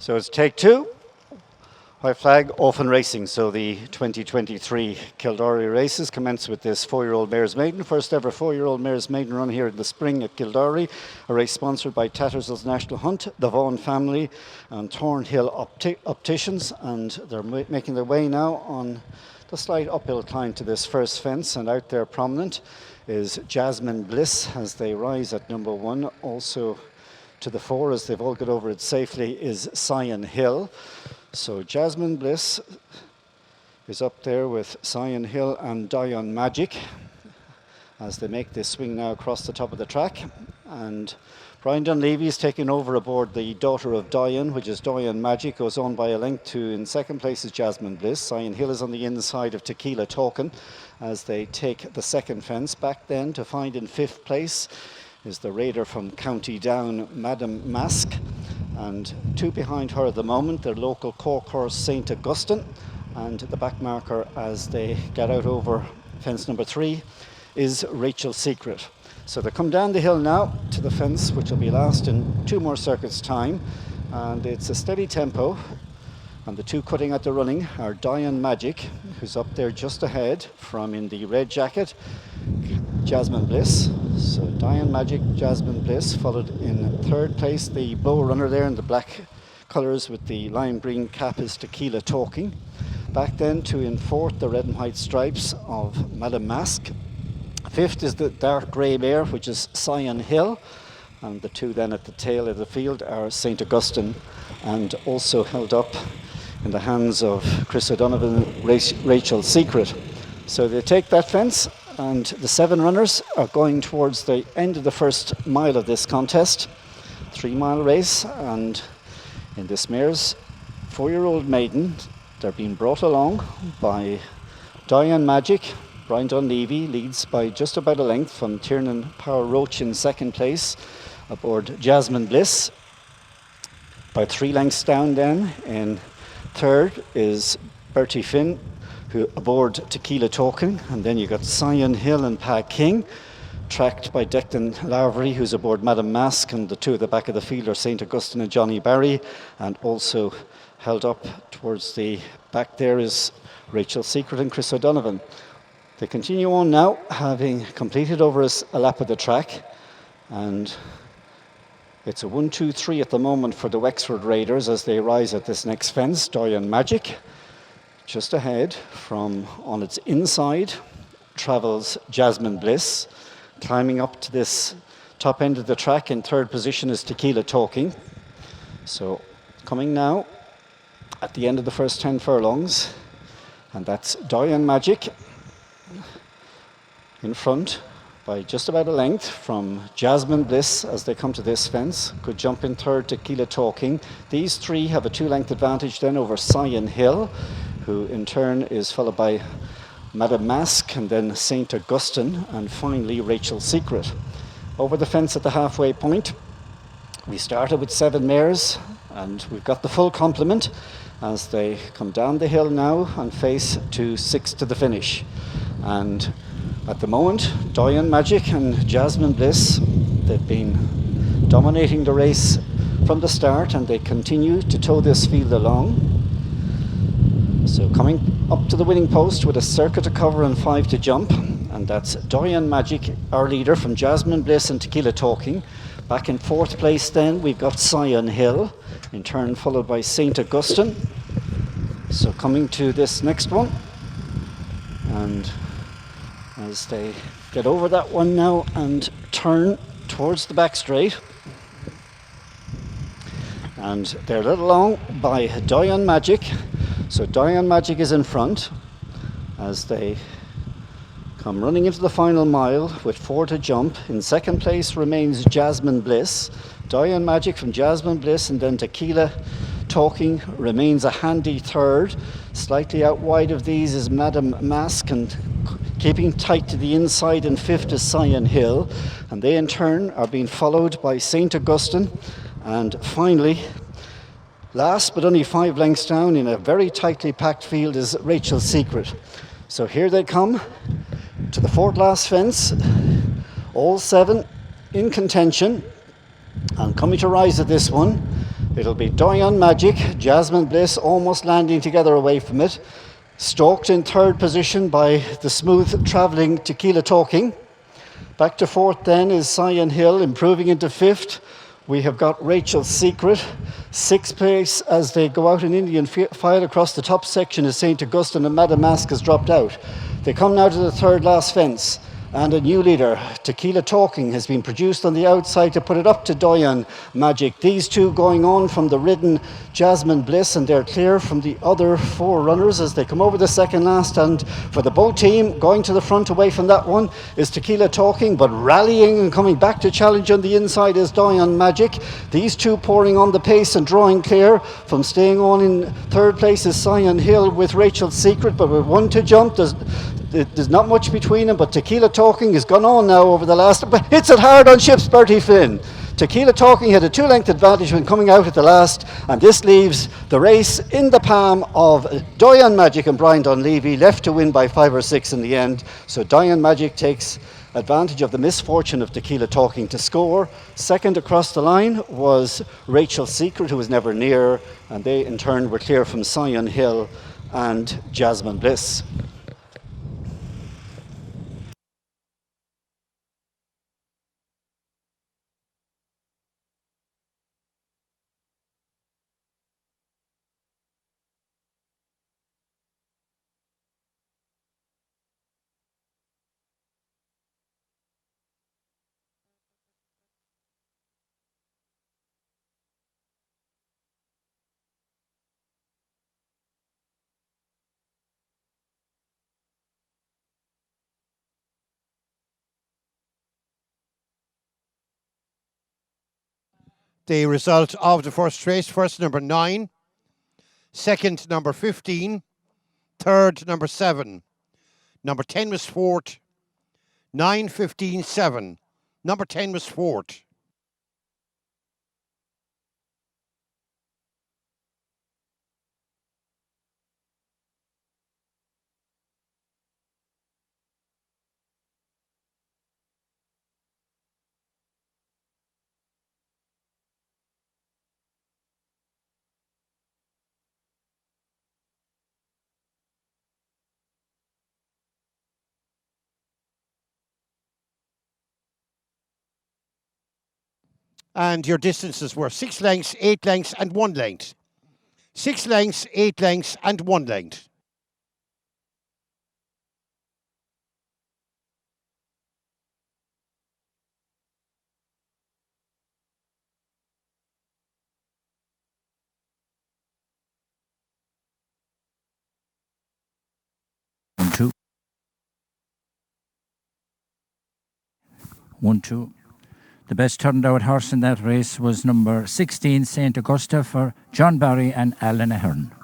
So it's take two. White flag, off and racing. So the 2023 Kildorrery races commence with this 4-year-old mare's maiden. First ever 4-year-old mare's maiden run here in the spring at Kildorrery. A race sponsored by Tatts' National Hunt, the Vaughan family and Thornhill Opticians. And they're making their way now on the slight uphill climb to this first fence. And out there prominent is Jasmine Bliss as they rise at number 1. Also to the 4, as they've all got over it safely, is Cyan Hill. So Jasmine Bliss is up there with Cyan Hill and Dion Magic as they make this swing now across the top of the track. And Brian Dunleavy is taking over aboard the daughter of Dion, which is Dion Magic, goes on by a length to, in second place is Jasmine Bliss. Cyan Hill is on the inside of Tequila Token as they take the second fence. Back then to find in 5th place is the raider from County Down, Madam Mask. And 2 behind her at the moment, their local Cork horse St. Augustine. And the back marker as they get out over fence number 3 is Rachel Secret. So they come down the hill now to the fence, which will be last in 2 more circuits time. And it's a steady tempo. And the 2 cutting at the running are Dion Magic, who's up there just ahead from, in the red jacket, Jasmine Bliss. So Dion Magic, Jasmine Bliss, followed in 3rd place the bow runner there in the black colours with the lime green cap is Tequila Talking. Back then to in 4th the red and white stripes of Madam Mask. 5th is the dark grey mare, which is Cyan Hill. And the 2 then at the tail of the field are St. Augustine, and also held up in the hands of Chris O'Donovan, Rachel Secret. So they take that fence, and the 7 runners are going towards the end of the first mile of this contest. 3-mile race, and in this mare's 4-year-old maiden, they're being brought along by Dion Magic. Brian Dunleavy leads by just about a length from Tiernan Power Roach in 2nd place aboard Jasmine Bliss. By 3 lengths down then in 3rd is Bertie Finn, who aboard Tequila Token, and then you got Cyan Hill and Pa King, tracked by Declan Lavery, who's aboard Madam Mask, and the 2 at the back of the field are St. Augustine and Johnny Barry, and also held up towards the back there is Rachel Secret and Chris O'Donovan. They continue on now, having completed over a lap of the track, and it's a 1-2-3 at the moment for the Wexford Raiders as they rise at this next fence. Dion Magic just ahead from, on its inside, travels Jasmine Bliss. Climbing up to this top end of the track in 3rd position is Tequila Talking. So coming now at the end of the first 10 furlongs, and that's Dion Magic in front by just about a length from Jasmine Bliss as they come to this fence. Good jump in 3rd, Tequila Talking. These 3 have a 2-length advantage then over Cyan Hill, who in turn is followed by Madam Mask and then St. Augustine, and finally Rachel Secret. Over the fence at the halfway point, we started with 7 mares, and we've got the full complement as they come down the hill now and face to 6 to the finish. And at the moment, Dion Magic and Jasmine Bliss, they've been dominating the race from the start, and they continue to tow this field along. So coming up to the winning post with a circuit to cover and 5 to jump, and that's Dion Magic, our leader, from Jasmine Bliss and Tequila Talking. Back in 4th place then, we've got Cyan Hill, in turn followed by St. Augustine. So coming to this next one, and as they get over that one now and turn towards the back straight, and they're led along by Dion Magic. So Dion Magic is in front as they come running into the final mile with 4 to jump. In 2nd place remains Jasmine Bliss. Dion Magic from Jasmine Bliss, and then Tequila Talking remains a handy 3rd. Slightly out wide of these is Madam Mask, and keeping tight to the inside in 5th is Cyan Hill, and they in turn are being followed by St. Augustine, and finally, last but only 5 lengths down in a very tightly packed field is Rachel Secret. So here they come to the 4th last fence, all 7 in contention, and coming to rise at this one It'll be Doyen Magic, Jasmine Bliss almost landing together away from it. Stalked in third position by the smooth travelling Tequila Talking. Back to fourth then is Cyan Hill, improving into fifth. We have got Rachel's Secret. Sixth place as they go out in Indian file across the top section is St. Augustine, and Madame Mask has dropped out. They come now to the third last fence. And a new leader, Tequila Talking, has been produced on the outside to put it up to Doyen Magic. These two going on from the ridden Jasmine Bliss, and they're clear from the other four runners as they come over the second last. And for the boat team, going to the front away from that one is Tequila Talking, but rallying and coming back to challenge on the inside is Doyen Magic. These two pouring on the pace and drawing clear. From staying on in third place is Cyan Hill with Rachel's Secret, but with one to jump, there's not much between them, but Tequila Talking has gone on now over the last, but hits it hard on Ship's Bertie Flynn. Tequila Talking had a 2-length advantage when coming out at the last, and this leaves the race in the palm of Doyen Magic and Brian Dunleavy, left to win by 5 or 6 in the end. So Doyen Magic takes advantage of the misfortune of Tequila Talking to score. Second across the line was Rachel's Secret, who was never near, and they in turn were clear from Cyan Hill and Jasmine Bliss. The result of the first race: first number 9, second number 15, third number 7, number 10 was fourth, 9, 15, 7. Number 10 was fourth. And your distances were 6 lengths, 8 lengths, and 1 length. 6 lengths, 8 lengths, and 1 length. One, two. 1, 2. The best turned out horse in that race was number 16, St. Augusta, for John Barry and Alan Ahern.